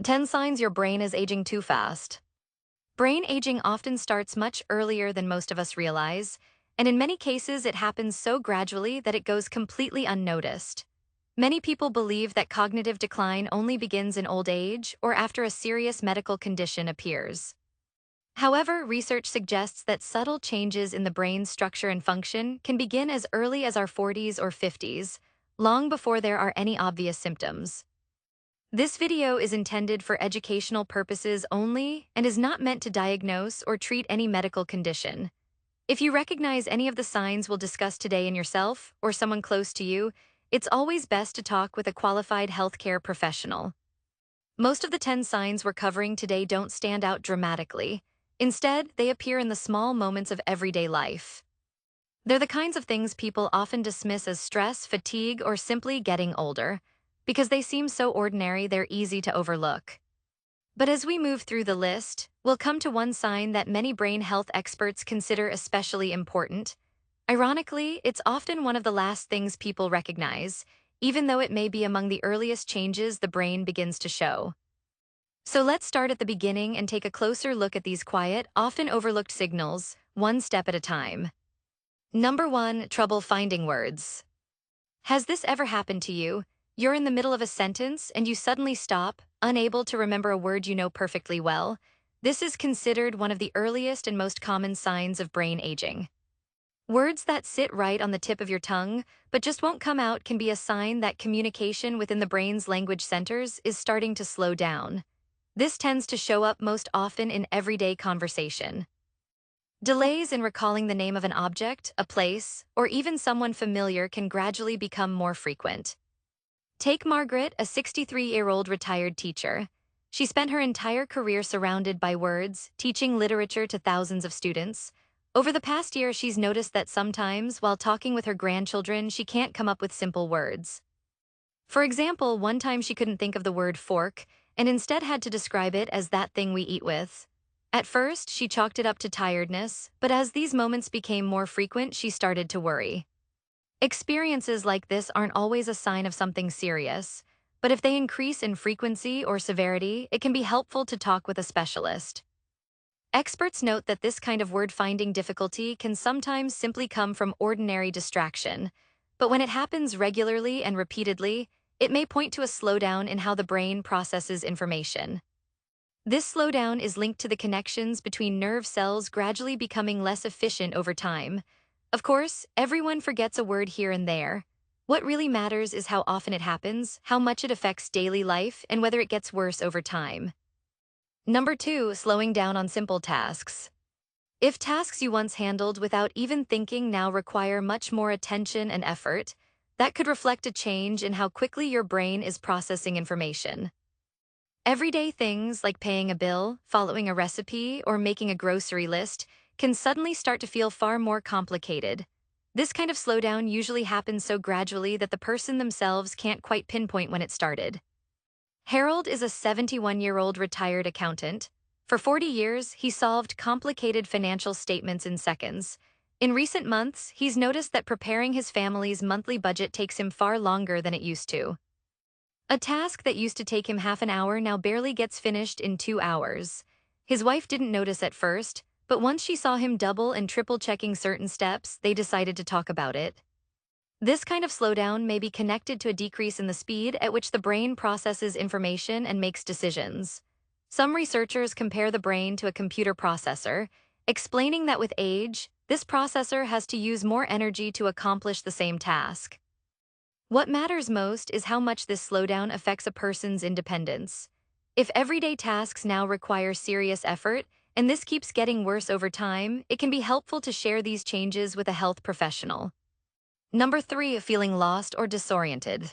10 signs your brain is aging too fast. Brain aging often starts much earlier than most of us realize, and in many cases it happens so gradually that it goes completely unnoticed. Many people believe that cognitive decline only begins in old age or after a serious medical condition appears. However, research suggests that subtle changes in the brain's structure and function can begin as early as our 40s or 50s, long before there are any obvious symptoms. This video is intended for educational purposes only and is not meant to diagnose or treat any medical condition. If you recognize any of the signs we'll discuss today in yourself or someone close to you, it's always best to talk with a qualified healthcare professional. Most of the 10 signs we're covering today don't stand out dramatically. Instead, they appear in the small moments of everyday life. They're the kinds of things people often dismiss as stress, fatigue, or simply getting older. Because they seem so ordinary, they're easy to overlook. But as we move through the list, we'll come to one sign that many brain health experts consider especially important. Ironically, it's often one of the last things people recognize, even though it may be among the earliest changes the brain begins to show. So let's start at the beginning and take a closer look at these quiet, often overlooked signals, one step at a time. Number 1, trouble finding words. Has this ever happened to you? You're in the middle of a sentence and you suddenly stop, unable to remember a word you know perfectly well. This is considered one of the earliest and most common signs of brain aging. Words that sit right on the tip of your tongue but just won't come out can be a sign that communication within the brain's language centers is starting to slow down. This tends to show up most often in everyday conversation. Delays in recalling the name of an object, a place, or even someone familiar can gradually become more frequent. Take Margaret, a 63-year-old retired teacher. She spent her entire career surrounded by words, teaching literature to thousands of students. Over the past year, she's noticed that sometimes, while talking with her grandchildren, she can't come up with simple words. For example, one time she couldn't think of the word fork, and instead had to describe it as that thing we eat with. At first, she chalked it up to tiredness, but as these moments became more frequent, she started to worry. Experiences like this aren't always a sign of something serious, but if they increase in frequency or severity, it can be helpful to talk with a specialist. Experts note that this kind of word-finding difficulty can sometimes simply come from ordinary distraction, but when it happens regularly and repeatedly, it may point to a slowdown in how the brain processes information. This slowdown is linked to the connections between nerve cells gradually becoming less efficient over time. Of course, everyone forgets a word here and there. What really matters is how often it happens, how much it affects daily life, and whether it gets worse over time. Number 2, slowing down on simple tasks. If tasks you once handled without even thinking now require much more attention and effort, that could reflect a change in how quickly your brain is processing information. Everyday things like paying a bill, following a recipe, or making a grocery list can suddenly start to feel far more complicated. This kind of slowdown usually happens so gradually that the person themselves can't quite pinpoint when it started. Harold is a 71-year-old retired accountant. For 40 years, he solved complicated financial statements in seconds. In recent months, he's noticed that preparing his family's monthly budget takes him far longer than it used to. A task that used to take him half an hour now barely gets finished in 2 hours. His wife didn't notice at first, but once she saw him double and triple checking certain steps, they decided to talk about it. This kind of slowdown may be connected to a decrease in the speed at which the brain processes information and makes decisions. Some researchers compare the brain to a computer processor, explaining that with age, this processor has to use more energy to accomplish the same task. What matters most is how much this slowdown affects a person's independence. If everyday tasks now require serious effort, and this keeps getting worse over time, it can be helpful to share these changes with a health professional. Number 3, feeling lost or disoriented.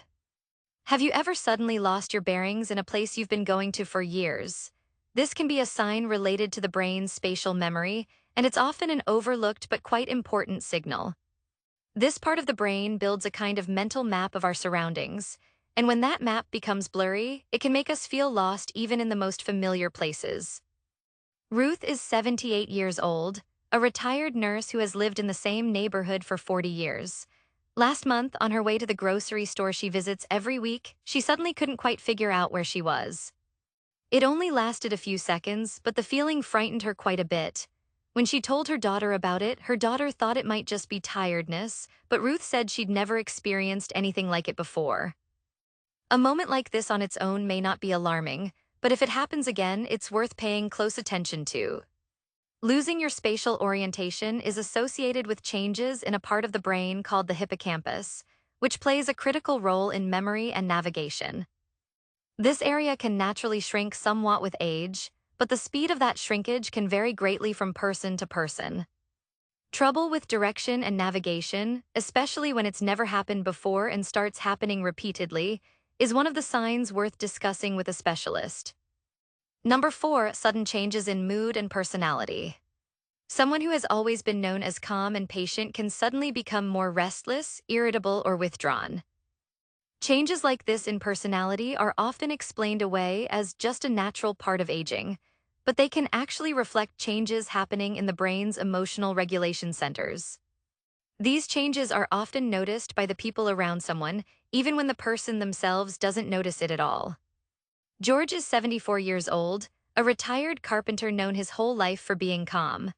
Have you ever suddenly lost your bearings in a place you've been going to for years? This can be a sign related to the brain's spatial memory, and it's often an overlooked but quite important signal. This part of the brain builds a kind of mental map of our surroundings, and when that map becomes blurry, it can make us feel lost even in the most familiar places. Ruth is 78 years old, a retired nurse who has lived in the same neighborhood for 40 years. Last month, on her way to the grocery store she visits every week, she suddenly couldn't quite figure out where she was. It only lasted a few seconds, but the feeling frightened her quite a bit. When she told her daughter about it, her daughter thought it might just be tiredness, but Ruth said she'd never experienced anything like it before. A moment like this on its own may not be alarming, but if it happens again, it's worth paying close attention to. Losing your spatial orientation is associated with changes in a part of the brain called the hippocampus, which plays a critical role in memory and navigation. This area can naturally shrink somewhat with age, but the speed of that shrinkage can vary greatly from person to person. Trouble with direction and navigation, especially when it's never happened before and starts happening repeatedly, is one of the signs worth discussing with a specialist. Number 4, sudden changes in mood and personality. Someone who has always been known as calm and patient can suddenly become more restless, irritable, or withdrawn. Changes like this in personality are often explained away as just a natural part of aging, but they can actually reflect changes happening in the brain's emotional regulation centers. These changes are often noticed by the people around someone, even when the person themselves doesn't notice it at all. George is 74 years old, a retired carpenter known his whole life for being calm.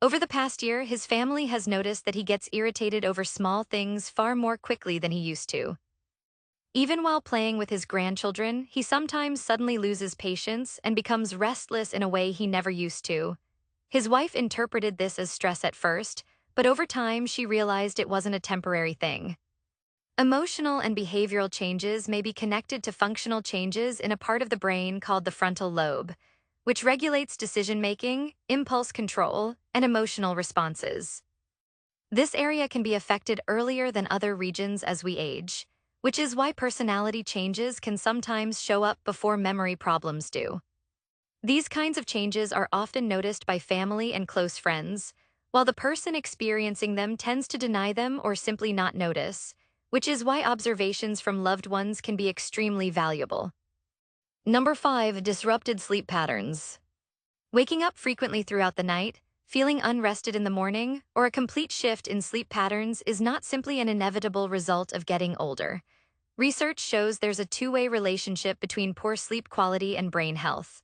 Over the past year, his family has noticed that he gets irritated over small things far more quickly than he used to. Even while playing with his grandchildren, he sometimes suddenly loses patience and becomes restless in a way he never used to. His wife interpreted this as stress at first, but over time she realized it wasn't a temporary thing. Emotional and behavioral changes may be connected to functional changes in a part of the brain called the frontal lobe, which regulates decision-making, impulse control, and emotional responses. This area can be affected earlier than other regions as we age, which is why personality changes can sometimes show up before memory problems do. These kinds of changes are often noticed by family and close friends, while the person experiencing them tends to deny them or simply not notice, which is why observations from loved ones can be extremely valuable. Number 5, disrupted sleep patterns. Waking up frequently throughout the night, feeling unrested in the morning, or a complete shift in sleep patterns is not simply an inevitable result of getting older. Research shows there's a two-way relationship between poor sleep quality and brain health.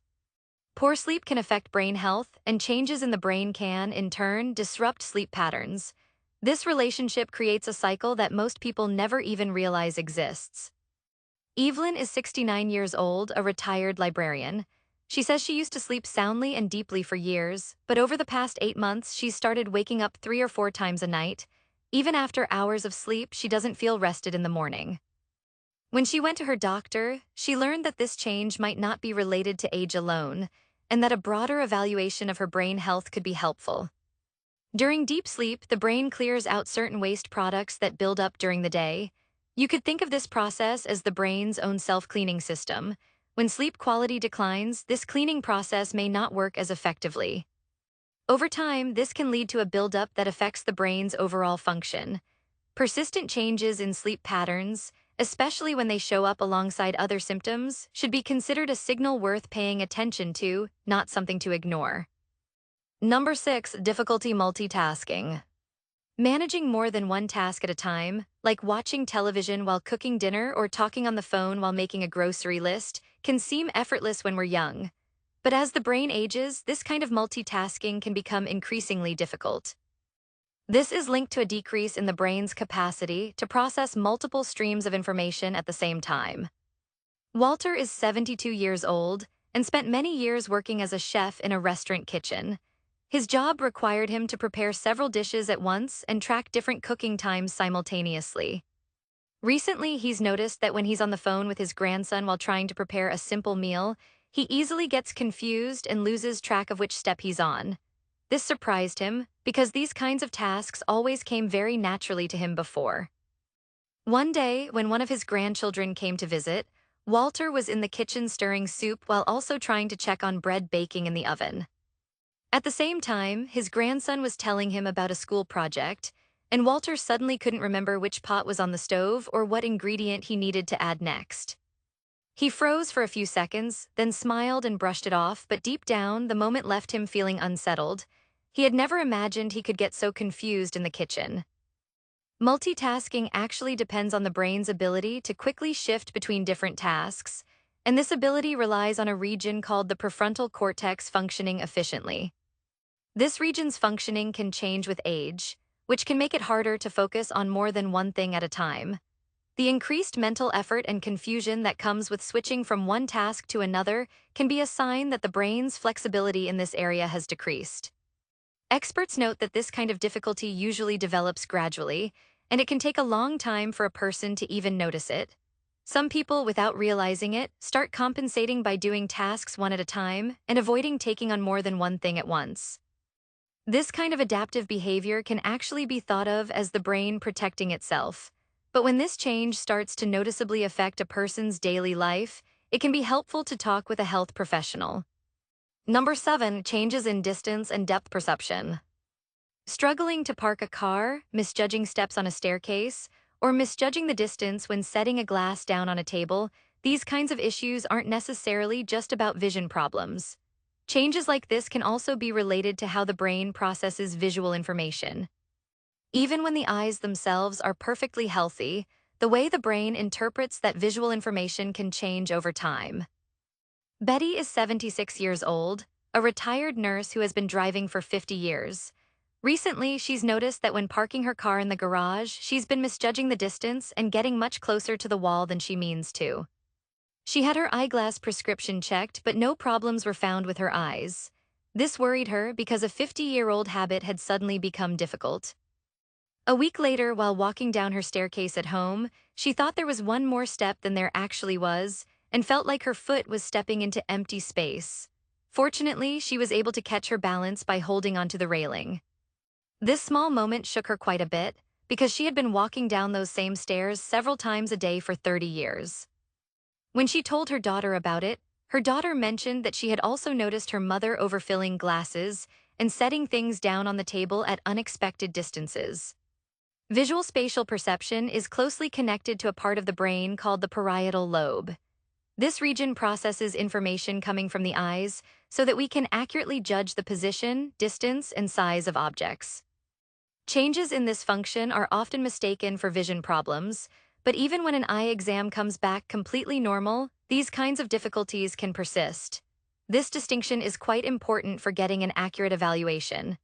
Poor sleep can affect brain health, and changes in the brain can, in turn, disrupt sleep patterns. This relationship creates a cycle that most people never even realize exists. Evelyn is 69 years old, a retired librarian. She says she used to sleep soundly and deeply for years, but over the past 8 months, she's started waking up 3 or 4 times a night. Even after hours of sleep, she doesn't feel rested in the morning. When she went to her doctor, she learned that this change might not be related to age alone, and that a broader evaluation of her brain health could be helpful. During deep sleep, the brain clears out certain waste products that build up during the day. You could think of this process as the brain's own self-cleaning system. When sleep quality declines, this cleaning process may not work as effectively. Over time, this can lead to a buildup that affects the brain's overall function. Persistent changes in sleep patterns, especially when they show up alongside other symptoms, should be considered a signal worth paying attention to, not something to ignore. Number 6, difficulty multitasking. Managing more than one task at a time, like watching television while cooking dinner or talking on the phone while making a grocery list, can seem effortless when we're young. But as the brain ages, this kind of multitasking can become increasingly difficult. This is linked to a decrease in the brain's capacity to process multiple streams of information at the same time. Walter is 72 years old and spent many years working as a chef in a restaurant kitchen. His job required him to prepare several dishes at once and track different cooking times simultaneously. Recently, he's noticed that when he's on the phone with his grandson while trying to prepare a simple meal, he easily gets confused and loses track of which step he's on. This surprised him, because these kinds of tasks always came very naturally to him before. One day, when one of his grandchildren came to visit, Walter was in the kitchen stirring soup while also trying to check on bread baking in the oven. At the same time, his grandson was telling him about a school project, and Walter suddenly couldn't remember which pot was on the stove or what ingredient he needed to add next. He froze for a few seconds, then smiled and brushed it off, but deep down, the moment left him feeling unsettled. He had never imagined he could get so confused in the kitchen. Multitasking actually depends on the brain's ability to quickly shift between different tasks, and this ability relies on a region called the prefrontal cortex functioning efficiently. This region's functioning can change with age, which can make it harder to focus on more than one thing at a time. The increased mental effort and confusion that comes with switching from one task to another can be a sign that the brain's flexibility in this area has decreased. Experts note that this kind of difficulty usually develops gradually, and it can take a long time for a person to even notice it. Some people, without realizing it, start compensating by doing tasks one at a time and avoiding taking on more than one thing at once. This kind of adaptive behavior can actually be thought of as the brain protecting itself. But when this change starts to noticeably affect a person's daily life, it can be helpful to talk with a health professional. Number 7, changes in distance and depth perception. Struggling to park a car, misjudging steps on a staircase, or misjudging the distance when setting a glass down on a table, these kinds of issues aren't necessarily just about vision problems. Changes like this can also be related to how the brain processes visual information. Even when the eyes themselves are perfectly healthy, the way the brain interprets that visual information can change over time. Betty is 76 years old, a retired nurse who has been driving for 50 years. Recently, she's noticed that when parking her car in the garage, she's been misjudging the distance and getting much closer to the wall than she means to. She had her eyeglass prescription checked, but no problems were found with her eyes. This worried her because a 50-year-old habit had suddenly become difficult. A week later, while walking down her staircase at home, she thought there was one more step than there actually was, and felt like her foot was stepping into empty space. Fortunately, she was able to catch her balance by holding onto the railing. This small moment shook her quite a bit, because she had been walking down those same stairs several times a day for 30 years. When she told her daughter about it, her daughter mentioned that she had also noticed her mother overfilling glasses and setting things down on the table at unexpected distances. Visual spatial perception is closely connected to a part of the brain called the parietal lobe. This region processes information coming from the eyes so that we can accurately judge the position, distance, and size of objects. Changes in this function are often mistaken for vision problems, but even when an eye exam comes back completely normal, these kinds of difficulties can persist. This distinction is quite important for getting an accurate evaluation.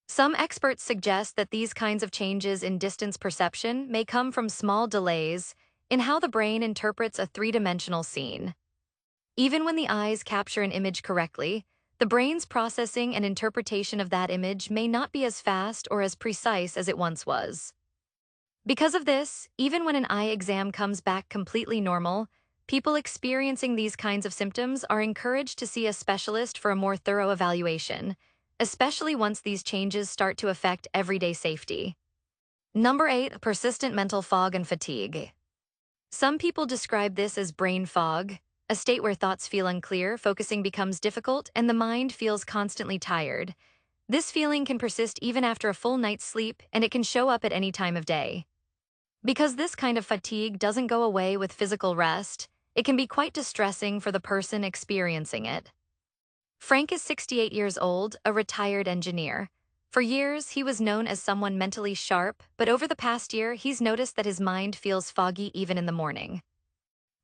Some experts suggest that these kinds of changes in distance perception may come from small delays in how the brain interprets a three-dimensional scene. Even when the eyes capture an image correctly, the brain's processing and interpretation of that image may not be as fast or as precise as it once was. Because of this, even when an eye exam comes back completely normal, people experiencing these kinds of symptoms are encouraged to see a specialist for a more thorough evaluation, especially once these changes start to affect everyday safety. Number 8, persistent mental fog and fatigue. Some people describe this as brain fog, a state where thoughts feel unclear, focusing becomes difficult, and the mind feels constantly tired. This feeling can persist even after a full night's sleep, and it can show up at any time of day. Because this kind of fatigue doesn't go away with physical rest, it can be quite distressing for the person experiencing it. Frank is 68 years old, a retired engineer. For years, he was known as someone mentally sharp, but over the past year, he's noticed that his mind feels foggy even in the morning.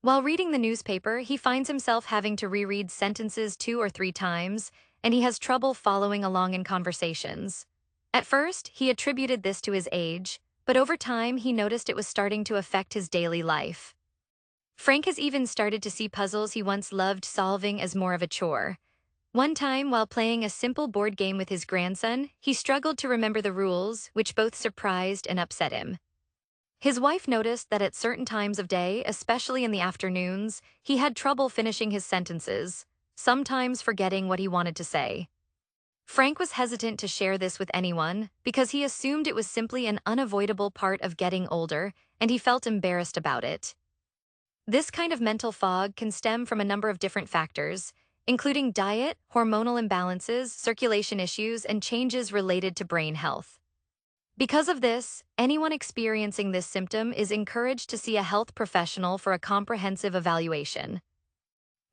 While reading the newspaper, he finds himself having to reread sentences 2 or 3 times, and he has trouble following along in conversations. At first, he attributed this to his age, but over time he noticed it was starting to affect his daily life. Frank has even started to see puzzles he once loved solving as more of a chore. One time, while playing a simple board game with his grandson, he struggled to remember the rules, which both surprised and upset him. His wife noticed that at certain times of day, especially in the afternoons, he had trouble finishing his sentences, sometimes forgetting what he wanted to say. Frank was hesitant to share this with anyone because he assumed it was simply an unavoidable part of getting older, and he felt embarrassed about it. This kind of mental fog can stem from a number of different factors, including diet, hormonal imbalances, circulation issues, and changes related to brain health. Because of this, anyone experiencing this symptom is encouraged to see a health professional for a comprehensive evaluation.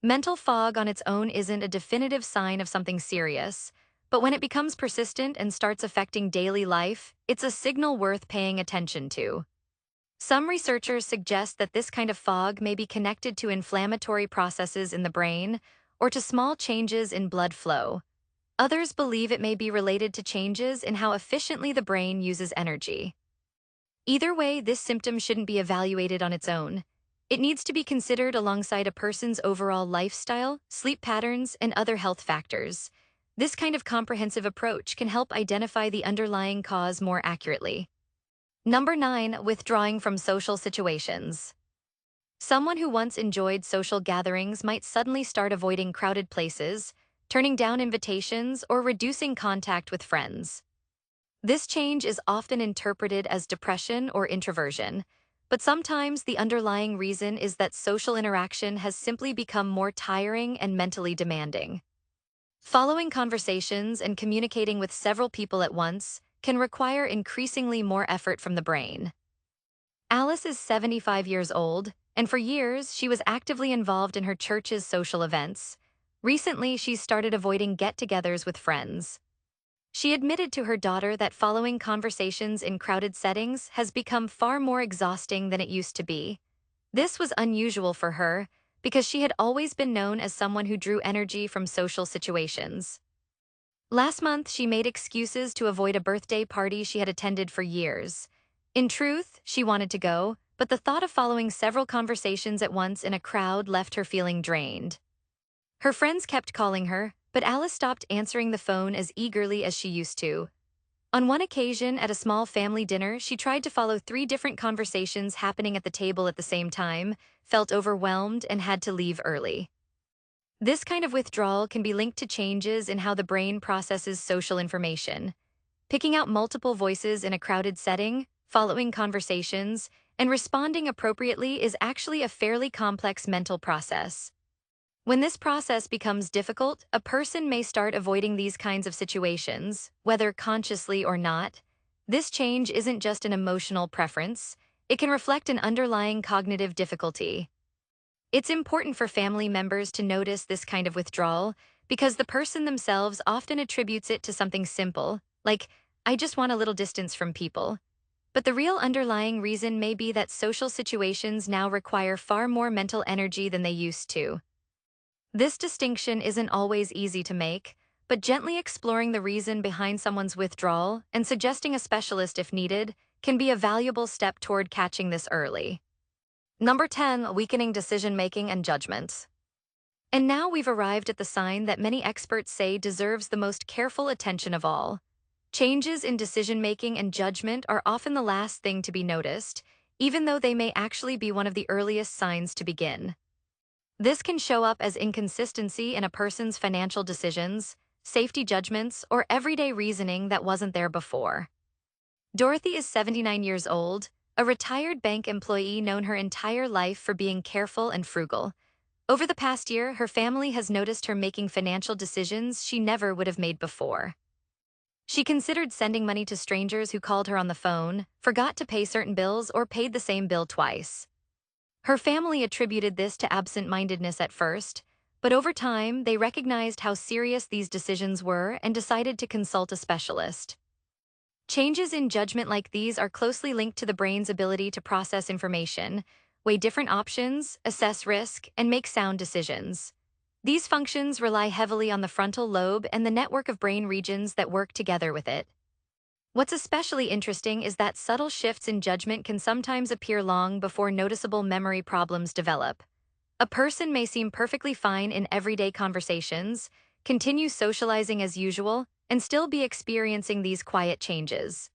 Mental fog on its own isn't a definitive sign of something serious, but when it becomes persistent and starts affecting daily life, it's a signal worth paying attention to. Some researchers suggest that this kind of fog may be connected to inflammatory processes in the brain or to small changes in blood flow. Others believe it may be related to changes in how efficiently the brain uses energy. Either way, this symptom shouldn't be evaluated on its own. It needs to be considered alongside a person's overall lifestyle, sleep patterns, and other health factors. This kind of comprehensive approach can help identify the underlying cause more accurately. Number 9, withdrawing from social situations. Someone who once enjoyed social gatherings might suddenly start avoiding crowded places, turning down invitations, or reducing contact with friends. This change is often interpreted as depression or introversion, but sometimes the underlying reason is that social interaction has simply become more tiring and mentally demanding. Following conversations and communicating with several people at once can require increasingly more effort from the brain. Alice is 75 years old, and for years she was actively involved in her church's social events. Recently, she's started avoiding get-togethers with friends. She admitted to her daughter that following conversations in crowded settings has become far more exhausting than it used to be. This was unusual for her because she had always been known as someone who drew energy from social situations. Last month, she made excuses to avoid a birthday party she had attended for years. In truth, she wanted to go, but the thought of following several conversations at once in a crowd left her feeling drained. Her friends kept calling her, but Alice stopped answering the phone as eagerly as she used to. On one occasion, at a small family dinner, she tried to follow 3 different conversations happening at the table at the same time, felt overwhelmed, and had to leave early. This kind of withdrawal can be linked to changes in how the brain processes social information. Picking out multiple voices in a crowded setting, following conversations, and responding appropriately is actually a fairly complex mental process. When this process becomes difficult, a person may start avoiding these kinds of situations, whether consciously or not. This change isn't just an emotional preference, it can reflect an underlying cognitive difficulty. It's important for family members to notice this kind of withdrawal because the person themselves often attributes it to something simple, like, I just want a little distance from people. But the real underlying reason may be that social situations now require far more mental energy than they used to. This distinction isn't always easy to make, but gently exploring the reason behind someone's withdrawal and suggesting a specialist if needed can be a valuable step toward catching this early. Number 10, weakening decision-making and judgment. And now we've arrived at the sign that many experts say deserves the most careful attention of all. Changes in decision-making and judgment are often the last thing to be noticed, even though they may actually be one of the earliest signs to begin. This can show up as inconsistency in a person's financial decisions, safety judgments, or everyday reasoning that wasn't there before. Dorothy is 79 years old, a retired bank employee known her entire life for being careful and frugal. Over the past year, her family has noticed her making financial decisions she never would have made before. She considered sending money to strangers who called her on the phone, forgot to pay certain bills, or paid the same bill twice. Her family attributed this to absent-mindedness at first, but over time, they recognized how serious these decisions were and decided to consult a specialist. Changes in judgment like these are closely linked to the brain's ability to process information, weigh different options, assess risk, and make sound decisions. These functions rely heavily on the frontal lobe and the network of brain regions that work together with it. What's especially interesting is that subtle shifts in judgment can sometimes appear long before noticeable memory problems develop. A person may seem perfectly fine in everyday conversations, continue socializing as usual, and still be experiencing these quiet changes.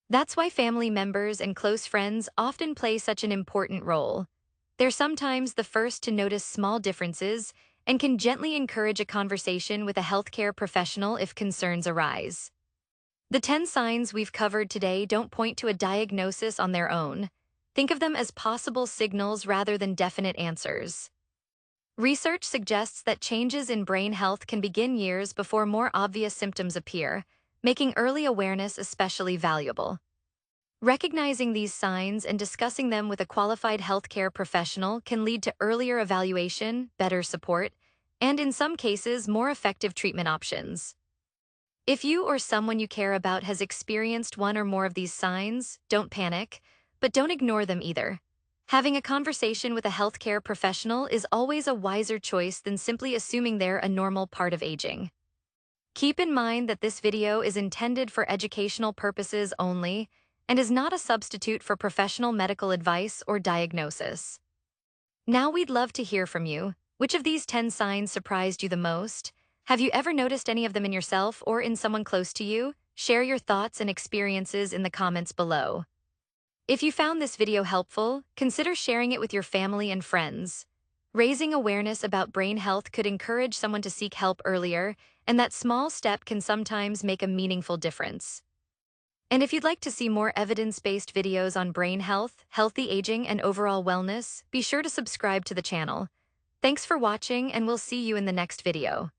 That's why family members and close friends often play such an important role. They're sometimes the first to notice small differences and can gently encourage a conversation with a healthcare professional if concerns arise. The 10 signs we've covered today don't point to a diagnosis on their own. Think of them as possible signals rather than definite answers. Research suggests that changes in brain health can begin years before more obvious symptoms appear, making early awareness especially valuable. Recognizing these signs and discussing them with a qualified healthcare professional can lead to earlier evaluation, better support, and in some cases, more effective treatment options. If you or someone you care about has experienced one or more of these signs, don't panic, but don't ignore them either. Having a conversation with a healthcare professional is always a wiser choice than simply assuming they're a normal part of aging. Keep in mind that this video is intended for educational purposes only and is not a substitute for professional medical advice or diagnosis. Now we'd love to hear from you. Which of these 10 signs surprised you the most? Have you ever noticed any of them in yourself or in someone close to you? Share your thoughts and experiences in the comments below. If you found this video helpful, consider sharing it with your family and friends. Raising awareness about brain health could encourage someone to seek help earlier, and that small step can sometimes make a meaningful difference. And if you'd like to see more evidence-based videos on brain health, healthy aging, and overall wellness, be sure to subscribe to the channel. Thanks for watching, and we'll see you in the next video.